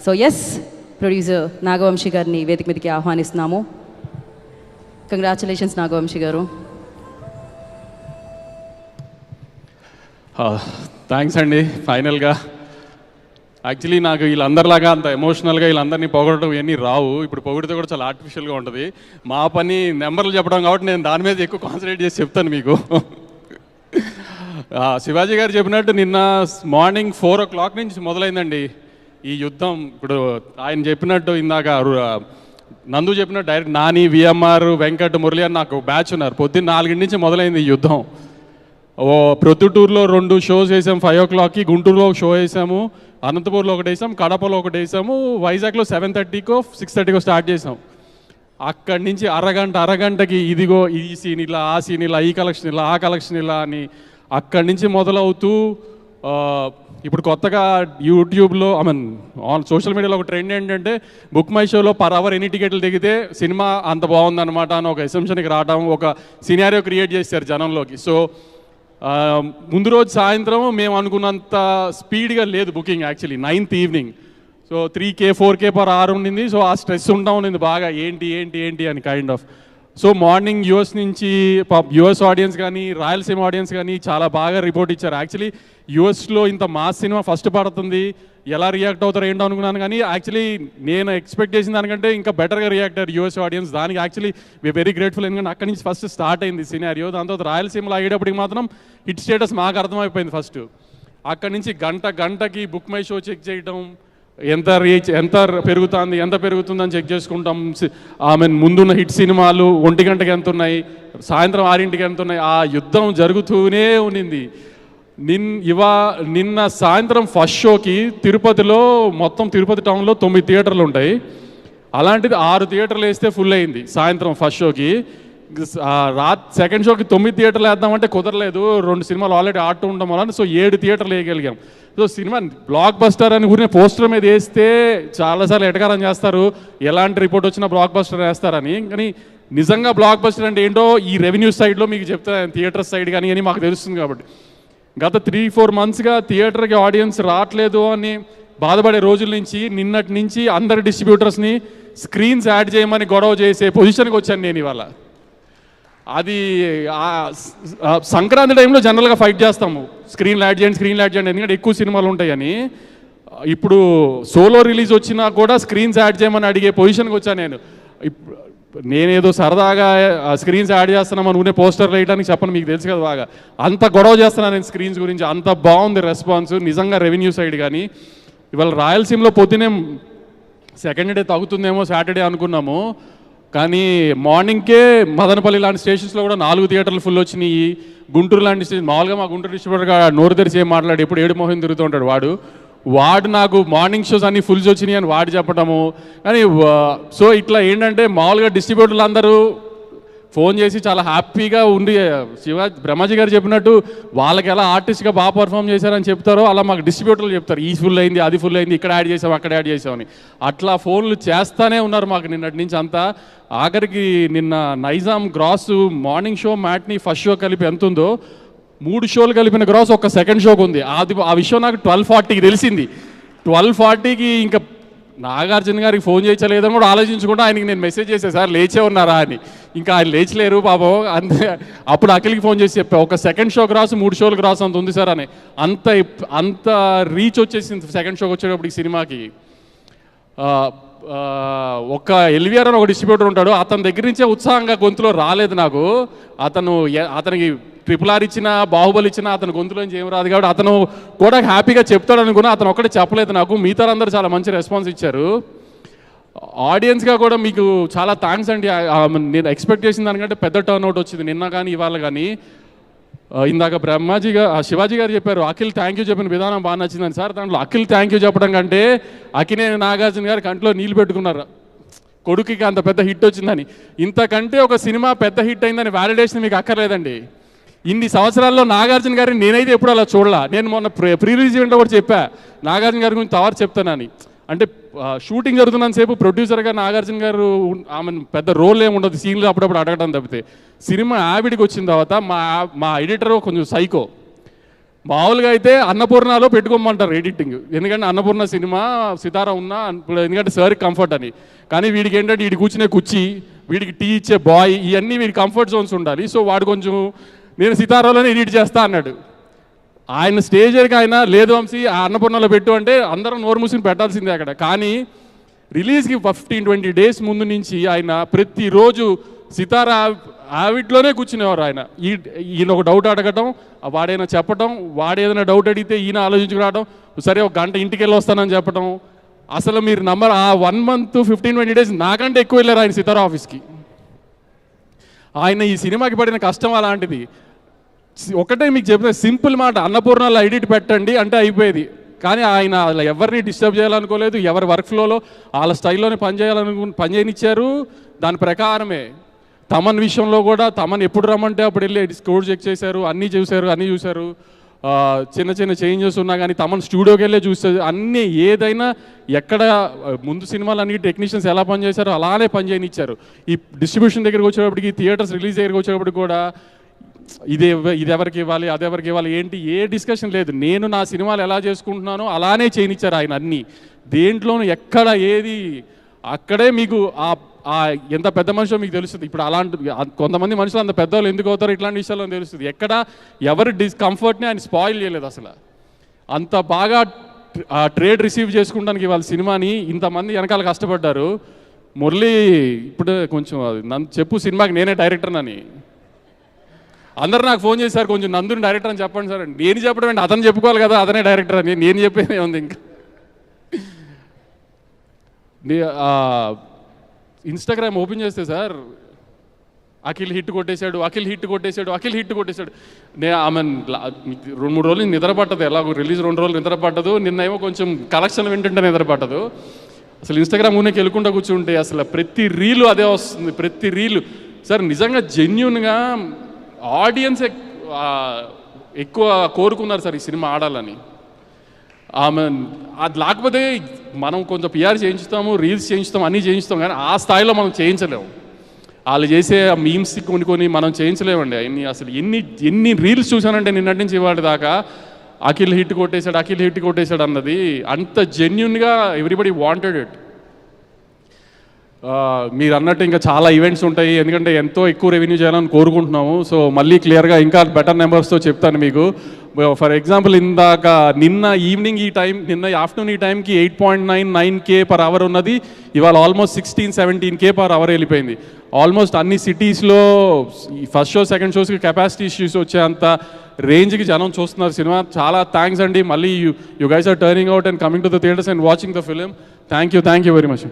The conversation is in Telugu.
సో ఎస్, ప్రొడ్యూసర్ నాగవంశీ గారిని వేదిక మీదకి ఆహ్వానిస్తున్నాము. కంగ్రాచులేషన్స్ నాగవంశీ గారు. థ్యాంక్స్ అండి. ఫైనల్గా యాక్చువల్లీ నాకు వీళ్ళందరిలాగా అంత ఎమోషనల్గా వీళ్ళందరినీ పొగడటం ఇవన్నీ రావు. ఇప్పుడు పొగిడితే కూడా చాలా ఆర్టిఫిషియల్గా ఉంటుంది. మా పని నెంబర్లు చెప్పడం కాబట్టి నేను దాని మీద ఎక్కువ కాన్సన్ట్రేట్ చేసి చెప్తాను మీకు. శివాజీ గారు చెప్పినట్టు నిన్న మార్నింగ్ 4 o'clock నుంచి మొదలైందండి ఈ యుద్ధం. ఇప్పుడు ఆయన చెప్పినట్టు ఇందాక నందు చెప్పినట్టు డైరెక్ట్ నాని, విఎంఆర్, వెంకట్, మురళి అని నాకు బ్యాచ్ ఉన్నారు. పొద్దున్న 4 నుంచి మొదలైంది ఈ యుద్ధం. ప్రొద్దుటూరులో 2 షోస్ వేసాము 5 o'clockకి, గుంటూరులో ఒక షో వేసాము, అనంతపూర్లో ఒకటి వేసాం, కడపలో ఒకటి వేసాము, వైజాగ్లో 7:30కో 6:30కో స్టార్ట్ చేసాం. అక్కడి నుంచి అరగంటకి ఇదిగో ఈ సీన్ ఇలా, ఆ సీన్ ఇలా, ఈ కలెక్షన్ ఇలా, ఆ కలెక్షన్ ఇలా అని అక్కడి నుంచి మొదలవుతూ ఇప్పుడు కొత్తగా యూట్యూబ్లో ఆన్ సోషల్ మీడియాలో ఒక ట్రెండ్ ఏంటంటే బుక్ మై షోలో పర్ అవర్ ఎన్ని టికెట్లు దిగితే సినిమా అంత బాగుందన్నమాట అని ఒక ఎసెంప్షన్కి రావడం, ఒక సినారియో క్రియేట్ చేశారు జనంలోకి. సో ముందు రోజు సాయంత్రం మేము అనుకున్నంత స్పీడ్గా లేదు booking. Actually 9th evening. So 3K 4K per hour ఉండింది. సో ఆ స్ట్రెస్ ఉంటా ఉండింది బాగా, ఏంటి అని kind of. So morning US నుంచి యూఎస్ ఆడియన్స్ కానీ రాయలసీమ ఆడియన్స్ కానీ చాలా బాగా రిపోర్ట్ ఇచ్చారు. యాక్చువల్లీ యూఎస్లో ఇంత మాస్ సినిమా ఫస్ట్ పడుతుంది, ఎలా రియాక్ట్ అవుతారో ఏంటో అనుకున్నాను. కానీ యాక్చువల్లీ నేను ఎక్స్పెక్ట్ చేసిన దానికంటే ఇంకా బెటర్గా రియాక్ట్ అయ్యారు యూఎస్ ఆడియన్స్. దానికి యాక్చువల్లీ వి వెరీ గ్రేట్ఫుల్. ఎందుకంటే అక్కడి నుంచి ఫస్ట్ స్టార్ట్ అయింది సినారియో. దాని తర్వాత రాయలసీమలో అయ్యేటప్పటికి మాత్రం హిట్ స్టేటస్ మాకు అర్థమైపోయింది ఫస్ట్. అక్కడి నుంచి గంటకి బుక్ మై షో చెక్ చేయడం, ఎంత రీచ్ ఎంత పెరుగుతుందని చెక్ చేసుకుంటాం. ముందున్న హిట్ సినిమాలు 1 గంటకి ఎంత ఉన్నాయి, సాయంత్రం 6ంటికి ఎంత ఉన్నాయి. ఆ యుద్ధం జరుగుతూనే ఉండింది. నిన్న సాయంత్రం ఫస్ట్ షోకి తిరుపతిలో మొత్తం తిరుపతి టౌన్లో 9 థియేటర్లు ఉంటాయి. అలాంటిది 6 థియేటర్లు వేస్తే ఫుల్ అయింది సాయంత్రం ఫస్ట్ షోకి. సెకండ్ షోకి 9 థియేటర్లు వేద్దామంటే కుదరలేదు, 2 సినిమాలు ఆల్రెడీ ఆడుతూ ఉండడం వల్ల. సో 7 థియేటర్లు వేయగలిగాం. సో సినిమా బ్లాక్ బస్టర్ అని ఊరినే పోస్టర్ మీద వేస్తే చాలాసార్లు ఎటకారం చేస్తారు, ఎలాంటి రిపోర్ట్ వచ్చినా బ్లాక్ బస్టర్ వేస్తారని. కానీ నిజంగా బ్లాక్ బస్టర్ అంటే ఏంటో ఈ రెవెన్యూ సైడ్లో మీకు చెప్తాను, థియేటర్ సైడ్ కానీ అని మాకు తెలుస్తుంది. కాబట్టి గత 3-4 monthsగా థియేటర్కి ఆడియన్స్ రావట్లేదు అని బాధపడే రోజుల నుంచి నిన్నటి నుంచి అందరి డిస్ట్రిబ్యూటర్స్ని స్క్రీన్స్ యాడ్ చేయమని గొడవ చేసే పొజిషన్కి వచ్చాను నేను ఇవాళ. అది సంక్రాంతి టైంలో జనరల్గా ఫైట్ చేస్తాము, స్క్రీన్ యాడ్ చేయండి ఎందుకంటే ఎక్కువ సినిమాలు ఉంటాయని. ఇప్పుడు సోలో రిలీజ్ వచ్చినా కూడా స్క్రీన్స్ యాడ్ చేయమని అడిగే పొజిషన్కి వచ్చాను నేను. నేనేదో సరదాగా స్క్రీన్స్ యాడ్ చేస్తున్నామని ఊనే పోస్టర్లు వేయడానికి చెప్పను, మీకు తెలుసు కదా బాగా. అంత గొడవ చేస్తున్నాను నేను స్క్రీన్స్ గురించి. అంత బాగుంది రెస్పాన్స్ నిజంగా రెవెన్యూ సైడ్. కానీ ఇవాళ రాయలసీమలో పొద్దునే సెకండ్ డే తగ్గుతుందేమో సాటర్డే అనుకున్నాము, కానీ మార్నింగ్కే మదనపల్లి లాంటి స్టేషన్స్లో కూడా 4 థియేటర్లు ఫుల్ వచ్చినాయి. గుంటూరు లాంటి స్టేషన్ మామూలుగా మా గుంటూరు డిస్ట్రిబ్యూటర్గా నోరు తెరిచి ఏం మాట్లాడి ఎప్పుడు 7 మోహన్ తిరుగుతూ ఉంటాడు వాడు నాకు మార్నింగ్ షోస్ అన్నీ ఫుల్స్ వచ్చినాయి అని వాడు చెప్పటము. కానీ సో ఇట్లా ఏంటంటే మామూలుగా డిస్ట్రిబ్యూటర్లు అందరూ ఫోన్ చేసి చాలా హ్యాపీగా ఉండి బ్రహ్మాజీ గారు చెప్పినట్టు వాళ్ళకి ఎలా ఆర్టిస్ట్గా బాగా పర్ఫామ్ చేశారని చెప్తారో అలా మాకు డిస్ట్రిబ్యూటర్లు చెప్తారు, ఈ ఫుల్ అయింది, అది ఫుల్ అయింది, ఇక్కడ యాడ్ చేసాం, అక్కడ యాడ్ చేసామని. అట్లా ఫోన్లు చేస్తూనే ఉన్నారు మాకు నిన్నటి నుంచి అంతా. ఆఖరికి నిన్న Nizam gross morning show matinee first show కలిపి ఎంత ఉందో 3 షోలు కలిపిన గ్రాస్ ఒక సెకండ్ షోకి ఉంది. ఆ విషయం నాకు 12:40కి తెలిసింది. 12:40కి ఇంకా నాగార్జున గారికి ఫోన్ చేయలేదని కూడా ఆలోచించుకుంటూ ఆయనకి నేను మెసేజ్ చేశాను, సార్ లేచే ఉన్నారా అని. ఇంకా ఆయన లేచలేరు పాపం. అంతే అప్పుడు అఖిల్కి ఫోన్ చేసి చెప్పా, ఒక సెకండ్ షో గ్రాస్ 3 షోలు గ్రాస్ అంత ఉంది సార్ అని. అంత రీచ్ వచ్చేసింది సెకండ్ షోకి వచ్చేటప్పటికి సినిమాకి. ఒక ఎల్విఆర్ అని ఒక డిస్ట్రిబ్యూటర్ ఉంటాడు, అతని దగ్గర నుంచే ఉత్సాహంగా గొంతులో రాలేదు నాకు. అతనికి RRR ఇచ్చినా బాహుబలి ఇచ్చినా అతని గొంతులోంచి ఏం రాదు కాబట్టి అతను కూడా హ్యాపీగా చెప్తాడు అనుకున్నా. అతను ఒక్కడే చెప్పలేదు నాకు, మిగతా అందరూ చాలా మంచి రెస్పాన్స్ ఇచ్చారు. ఆడియన్స్గా కూడా మీకు చాలా థ్యాంక్స్ అండి. నేను ఎక్స్పెక్ట్ చేసిన దానికంటే పెద్ద టర్న్అవుట్ వచ్చింది నిన్న కానీ ఇవాళ కానీ. ఇందాక శివాజీ గారు చెప్పారు అఖిల్ థ్యాంక్ యూ చెప్పిన విధానం బాగా నచ్చిందని. సార్ దాంట్లో అఖిల్ థ్యాంక్ యూ చెప్పడం కంటే అక్కినేని నాగార్జున గారు కంట్లో నీళ్ళు పెట్టుకున్నారు, కొడుకుకి అంత పెద్ద హిట్ వచ్చిందని. ఇంతకంటే ఒక సినిమా పెద్ద హిట్ అయిందని వ్యాలిడేషన్ మీకు అక్కర్లేదండి. ఇన్ని సంవత్సరాల్లో నాగార్జున గారిని నేనైతే ఎప్పుడు అలా చూడలా. నేను మొన్న ప్రీ రిలీజ్ ఈవెంట్లో కూడా చెప్పా నాగార్జున గారి గురించి తవరు చెప్తానని. అంటే షూటింగ్ జరుగుతున్నంతసేపు ప్రొడ్యూసర్గా నాగార్జున గారు ఆమె పెద్ద రోల్ ఏమి ఉండదు, సీన్లు అప్పుడప్పుడు అడగడం తప్పితే. సినిమా యావిడికి వచ్చిన తర్వాత మా ఎడిటర్ కొంచెం సైకో, మామూలుగా అయితే అన్నపూర్ణలో పెట్టుకోమంటారు ఎడిటింగ్, ఎందుకంటే అన్నపూర్ణ సినిమా సితారా ఉన్నా ఇప్పుడు ఎందుకంటే సార్కి కంఫర్ట్ అని. కానీ వీడికి ఏంటంటే వీడి కూర్చునే కుర్చీ, వీడికి టీ ఇచ్చే బాయ్, ఇవన్నీ వీడి కంఫర్ట్ జోన్స్ ఉండాలి. సో వాడు కొంచెం నేను సితారాలోనే ఎడిట్ చేస్తా అన్నాడు. ఆయన స్టేజ్ ఎక్కి ఆయన లేదు వంశీ ఆ అన్నపూర్ణలో పెట్టు అంటే అందరం నోరు మూసుకుని పెట్టాల్సిందే అక్కడ. కానీ రిలీజ్కి 15-20 డేస్ ముందు నుంచి ఆయన ప్రతిరోజు సితారా ఆవిట్లోనే కూర్చునేవారు. ఆయన ఈయన ఒక డౌట్ అడగటం, వాడైనా చెప్పటం, వాడేదైనా డౌట్ అడిగితే ఈయన ఆలోచించుకురావడం, సరే ఒక గంట ఇంటికి వెళ్ళి వస్తానని చెప్పటం. అసలు మీరు నమ్మరు, ఆ 1 month 15-20 డేస్ నాకంటే ఎక్కువ వెళ్ళారు ఆయన సితారా ఆఫీస్కి. ఆయన ఈ సినిమాకి పడిన కష్టం అలాంటిది. ఒకటే మీకు చెప్పిన సింపుల్ మాట, అన్నపూర్ణలో ఎడిట్ పెట్టండి అంటే అయిపోయేది. కానీ ఆయన అలా ఎవరిని డిస్టర్బ్ చేయాలనుకోలేదు, ఎవరి వర్క్ ఫ్లోలో వాళ్ళ స్టైల్లోనే పని చేయనిచ్చారు. దాని ప్రకారమే తమన్ విషయంలో కూడా తమన్ ఎప్పుడు రమ్మంటే అప్పుడు వెళ్ళి స్కోర్ చెక్ చేశారు, అన్నీ చూశారు. చిన్న చిన్న చేంజెస్ ఉన్నా కానీ తమన్ స్టూడియోకి వెళ్ళే చూస్తారు అన్నీ. ఏదైనా ఎక్కడ ముందు సినిమాలు అన్ని టెక్నీషియన్స్ ఎలా పనిచేశారో అలానే పని చేయనిచ్చారు. ఈ డిస్ట్రిబ్యూషన్ దగ్గరికి వచ్చేటప్పటికి, థియేటర్స్ రిలీజ్ దగ్గరికి వచ్చేటప్పటికి కూడా ఇది ఎవరికి ఇవ్వాలి, అది ఎవరికి ఇవ్వాలి ఏంటి ఏ డిస్కషన్ లేదు. నేను నా సినిమాలు ఎలా చేసుకుంటున్నానో అలానే చేయనిచ్చారు ఆయన అన్నీ. దేంట్లోనూ ఎక్కడ ఏది అక్కడే మీకు ఎంత పెద్ద మనిషో మీకు తెలుస్తుంది. ఇప్పుడు అలాంటి కొంతమంది మనుషులు అంత పెద్దవాళ్ళు ఎందుకు అవుతారో ఇట్లాంటి విషయాల్లో తెలుస్తుంది. ఎక్కడ ఎవరి డిస్కంఫర్ట్ని ఆయన స్పాయిల్ చేయలేదు అసలు. అంత బాగా ట్రేడ్ రిసీవ్ చేసుకుంటానికి వాళ్ళ సినిమాని ఇంతమంది వెనకాల కష్టపడ్డారు. మురళి ఇప్పుడు కొంచెం నన్ను చెప్పు సినిమాకి నేనే డైరెక్టర్నని అందరూ నాకు ఫోన్ చేశారు, కొంచెం నందుని డైరెక్టర్ అని చెప్పండి సార్. నేను చెప్పడం అంటే అతను చెప్పుకోవాలి కదా అతనే డైరెక్టర్ అని. నేను చెప్పేదే ఉంది. ఇంకా ఇన్స్టాగ్రామ్ ఓపెన్ చేస్తే సార్ అఖిల్ హిట్ కొట్టేశాడు. నేను ఆమె 2-3 రోజులు నిద్ర పట్టదు, ఎలాగో రిలీజ్ 2 రోజులు నిద్ర పట్టదు. నిన్నేమో కొంచెం కలెక్షన్ వింటుంటే నిద్ర పట్టదు. అసలు ఇన్స్టాగ్రామ్ ఊనే వెళ్ళకుండా కూర్చుంటే అసలు ప్రతి రీలు అదే వస్తుంది, ప్రతి రీలు. సార్ నిజంగా జెన్యున్గా ఆడియన్స్ ఎక్కువ కోరుకున్నారు సార్ ఈ సినిమా ఆడాలని. అది లేకపోతే మనం కొంచెం పిఆర్ చేయించుతాము, రీల్స్ చేయించుతాం, అన్నీ చేయించుతాం, కానీ ఆ స్థాయిలో మనం చేయించలేము. వాళ్ళు చేసే మీమ్స్ కొన్ని మనం చేయించలేమండి అవన్నీ. అసలు ఎన్ని రీల్స్ చూశానంటే నిన్నటి నుంచి ఇవాళ దాకా అఖిల్ హిట్ కొట్టేశాడు అన్నది అంత జెన్యున్గా ఎవ్రీబడి వాంటెడ్ ఇట్. మీరు అన్నట్టు ఇంకా చాలా ఈవెంట్స్ ఉంటాయి, ఎందుకంటే ఎంతో ఎక్కువ రెవెన్యూ చేయాలని కోరుకుంటున్నాము. సో మళ్ళీ క్లియర్గా ఇంకా బెటర్ నెంబర్స్తో చెప్తాను మీకు. ఫర్ ఎగ్జాంపుల్ ఇందాక నిన్న ఆఫ్టర్నూన్ ఈ టైంకి 8.99K per hour ఉన్నది, ఇవాళ ఆల్మోస్ట్ 16-17K per hour వెళ్ళిపోయింది. ఆల్మోస్ట్ అన్ని సిటీస్లో ఫస్ట్ షో సెకండ్ షోస్కి కెపాసిటీ ఇష్యూస్ వచ్చేంత రేంజ్కి జనం చూస్తున్నారు సినిమా. చాలా థ్యాంక్స్ అండి. మళ్ళీ you guys are turning out and coming to the theatres and watching the film. Thank you very much.